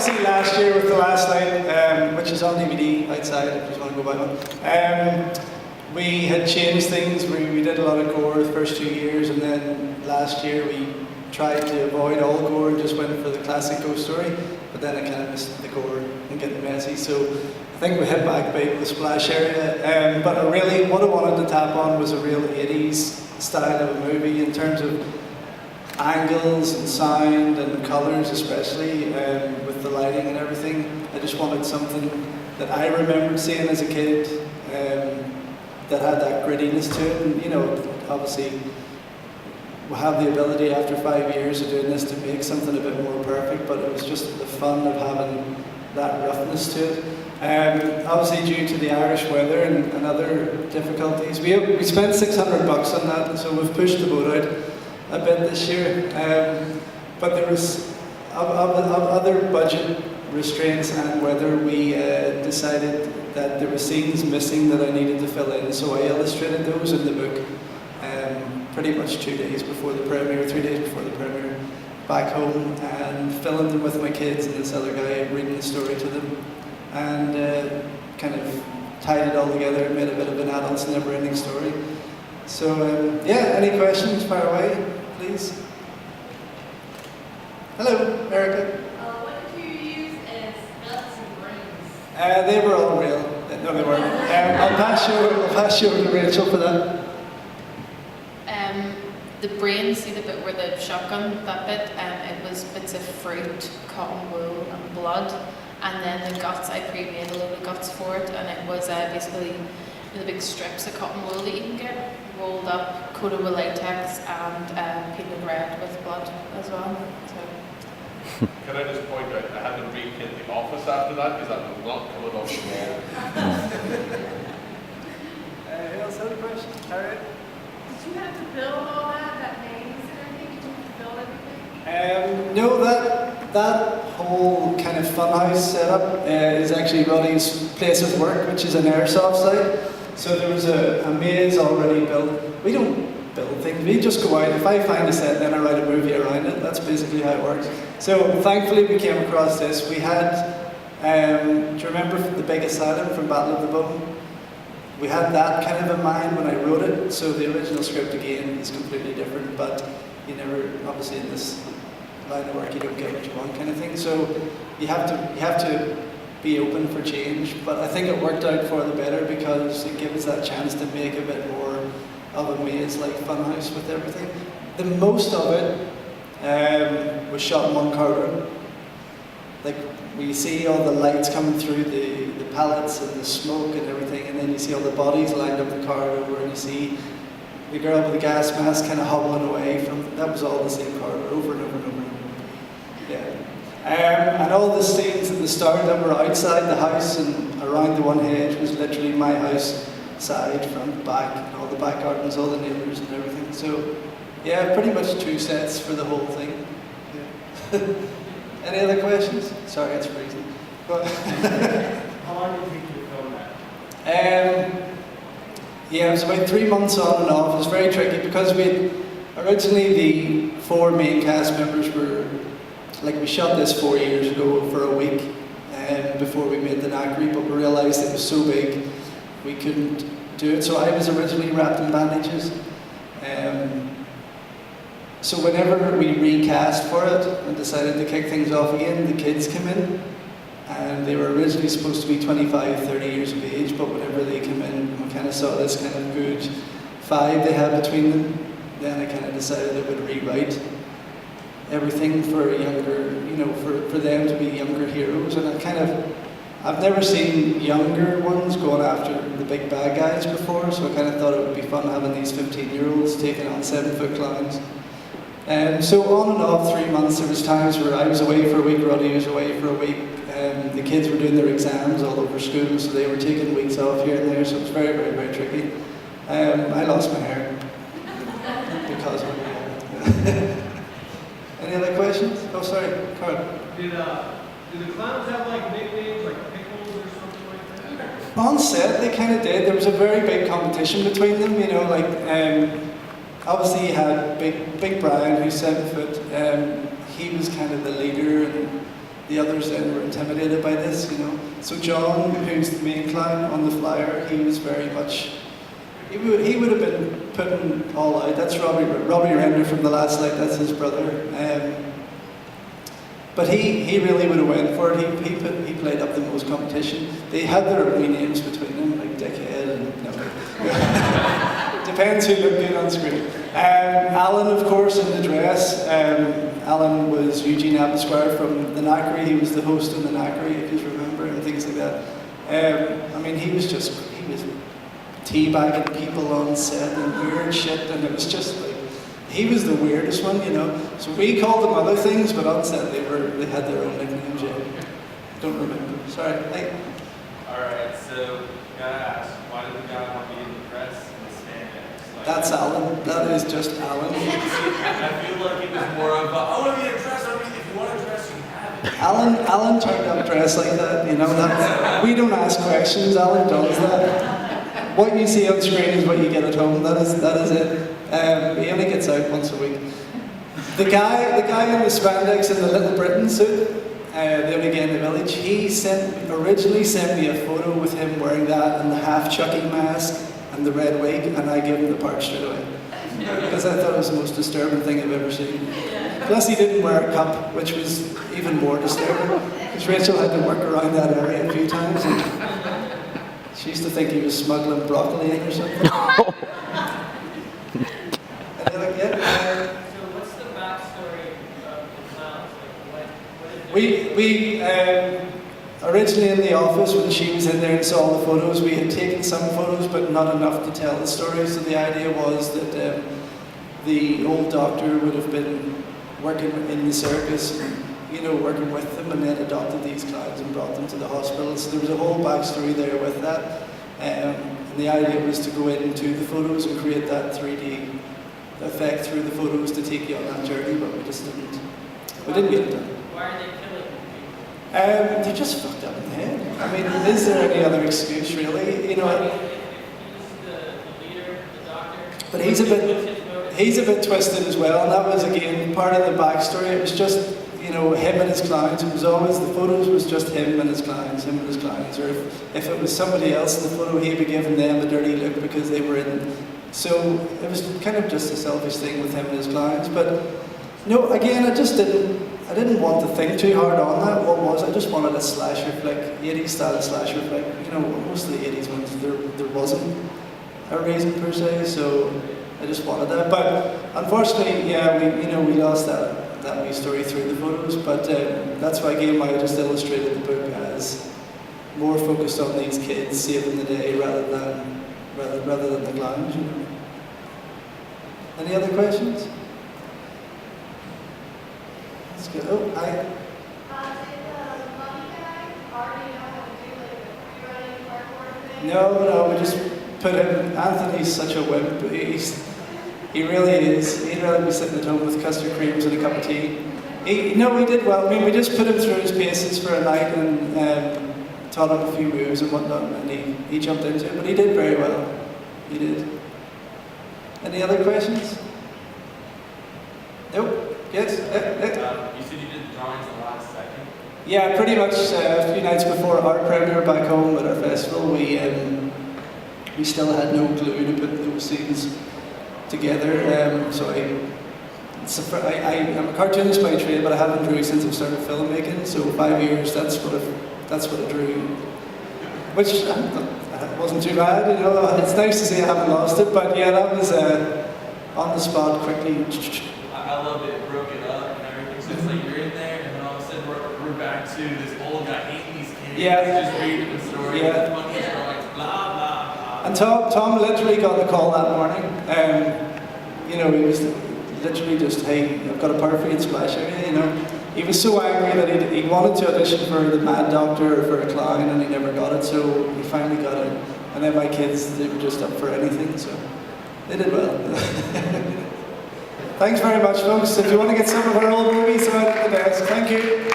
obviously last year with The Last Night, which is on DVD outside if you want to go buy one, we had changed things. We did a lot of gore the first 2 years, and then last year we tried to avoid all gore and just went for the classic ghost story, but then I kind of missed the gore and getting messy, so I think we hit back big with the splash area. But really, what I wanted to tap on was a real 80s style of a movie in terms of angles and sound and colours, especially with the lighting and everything. I just wanted something that I remembered seeing as a kid that had that grittiness to it, and you know, obviously we have the ability after 5 years of doing this to make something a bit more perfect, but it was just the fun of having that roughness to it. Obviously due to the Irish weather and other difficulties, we spent $600 on that, so we've pushed the boat out a bit this year. But there was other budget restraints and weather, we decided that there were scenes missing that I needed to fill in, so I illustrated those in the book pretty much 2 days before the premiere, 3 days before the premiere, back home, and filling them with my kids and this other guy reading the story to them, and kind of tied it all together and made a bit of an adult's never-ending story. So yeah, any questions? Fire away, please. Hello, Erica. What did you use as nuts and brains? They were all real. No, they weren't. I'll pass you over to Rachel for that. The brains, see the bit where the shotgun, that bit, it was bits of fruit, cotton wool and blood, and then the guts, I pre-made a load of guts for it, and it was basically the big strips of cotton wool that you can get, rolled up, coated with latex, and painted red with blood as well. So. Can I just point out, I had to re-kit the office after that because that was not coming off the wall. Who else had a question? Harriet? Did you have to build all that names and everything? Did you have to build everything? No, that whole kind of funhouse setup is actually Roddy's place of work, which is an airsoft site. So there was a maze already built. We don't build things, we just go out. If I find a set, then I write a movie around it. That's basically how it works. So thankfully we came across this. We had, do you remember the big asylum from Battle of the Bone? We had that kind of in mind when I wrote it, so the original script again is completely different, but you never, obviously in this line of work you don't get what you want kind of thing, so you have to be open for change, but I think it worked out for the better because it gave us that chance to make a bit more of a maze-like funhouse with everything. The most of it was shot in one car room. Like, we see all the lights coming through the pallets and the smoke and everything, and then you see all the bodies lined up the car over, and you see the girl with the gas mask kind of hobbling away from, that was all the same car over and over and over and over. Yeah. And all the scenes at the start that were outside the house and around the one hedge was literally my house, side, front, back, and all the back gardens, all the neighbours and everything. So, yeah, pretty much 2 sets for the whole thing. Yeah. Any other questions? Sorry, it's freezing. How long did it take you to film that? Yeah, it was about 3 months on and off. It was very tricky because originally the 4 main cast members were, like, we shot this 4 years ago for a week before we made the knackery, but we realised it was so big we couldn't do it. So I was originally wrapped in bandages. So whenever we recast for it and decided to kick things off again, the kids came in, and they were originally supposed to be 25, 30 years of age, but whenever they came in, we kind of saw this kind of good vibe they had between them. Then I kind of decided I would rewrite everything for younger, you know, for them to be younger heroes, and I've never seen younger ones going after the big bad guys before, so I kind of thought it would be fun having these 15-year-olds taking on 7-foot clowns. So on and off 3 months, there was times where I was away for a week, Roddy was away for a week, the kids were doing their exams all over school, so they were taking weeks off here and there, so it was very, very, very tricky. I lost my hair because of it. Any other questions? Oh, sorry, Carl. Do the clowns have like nicknames, like pickles or something like that? On set, they kind of did. There was a very big competition between them, you know, like, obviously you had Big Brian, who's 7 foot. He was kind of the leader, and the others then were intimidated by this, you know. So John, who's the main clown on the flyer, he was very much, he would have been putting all out. That's Robbie Render from The Last Light, that's his brother. But he really would have went for it. He played up the most competition. They had their own names between them, like Dickhead and no. Depends who looked good on screen. Alan, of course, in the dress. Alan was Eugene Abelsquire from the Knackery. He was the host in the Knackery, if you remember, and things like that. I mean, he was teabagging people on set and weird shit, and it was just like, he was the weirdest one, you know. So we called them other things, but on set they had their own nicknames. Yeah. Don't remember. Sorry. Hey. All right. So gotta ask, why did the guy want to be in the press and the spandex? Like, That's Alan. That is just Alan. I feel like it was more of a, I want to be in a dress. If you want a dress, you have it. Alan turned up dressed like that, you know. We don't ask questions. Alan does that. What you see on screen is what you get at home. That is it. He only gets out once a week. The guy in the spandex and the Little Britain suit, the only guy in the village, he originally sent me a photo with him wearing that and the half-chucking mask and the red wig, and I gave him the part straight away. Because I thought it was the most disturbing thing I've ever seen. Plus he didn't wear a cup, which was even more disturbing, because Rachel had to work around that area a few times. And she used to think he was smuggling broccoli in or something. So what's the backstory of the clowns? Like, what We originally in the office, when she was in there and saw the photos, we had taken some photos but not enough to tell the story. So the idea was that the old doctor would have been working in the circus, you know, working with them, and then adopted these clowns and brought them to the hospital. So there was a whole backstory there with that. And the idea was to go into the photos and create that 3D effect through the photos to take you on that journey, but we just didn't. We didn't get it done. Why are they killing people? They're just fucked up in the head. I mean, is there any other excuse really? You know. If he's the leader, the doctor. But he's a bit twisted as well, and that was again part of the backstory. It was just, you know, him and his clients. It was always, the photos was just him and his clients, Or if it was somebody else in the photo, he'd be giving them a dirty look because they were in. So it was kind of just a selfish thing with him and his clients. But no, again, I didn't want to think too hard on that. I just wanted a slasher flick, 80s style slasher flick. You know, most of the 80s ones, there wasn't a reason per se, so I just wanted that. But unfortunately, yeah, we lost that wee story through the photos. But that's why again, I just illustrated the book as more focused on these kids saving the day rather than the clowns. You know. Any other questions? Let's go. Oh, hi. Did the money guy already know how to do like the pre-running parkour thing? No, we just put him. Anthony's such a wimp. He really is. He'd rather be sitting at home with custard creams and a cup of tea. He did well. I mean, we just put him through his paces for a night and taught him a few moves and whatnot, and he jumped into it. But he did very well. He did. Any other questions? Nope. Yes? You said you did the drawings the last second? Yeah, pretty much a few nights before our premiere back home at our festival, we still had no clue to put those scenes together. So I'm a cartoonist by trade, but I haven't drew since I've started filmmaking. So 5 years, that's what I drew. Which wasn't too bad, you know. It's nice to see I haven't lost it, but yeah, that was on the spot quickly. I love it. It broke it up and everything. So it's like you're in there, and then all of a sudden we're back to this old guy hating these kids. Yeah. Just reading the story. Yeah. The monkeys are like blah blah blah. And Tom literally got the call that morning. You know, he was literally just, hey, I've got a part for you in Splash Area, you know. He was so angry that he wanted to audition for the Mad Doctor or for a clown, and he never got it, so he finally got it. And then my kids, they were just up for anything, so they did well. Thanks very much, folks. If you want to get some of our old movies, out at the desk. Thank you.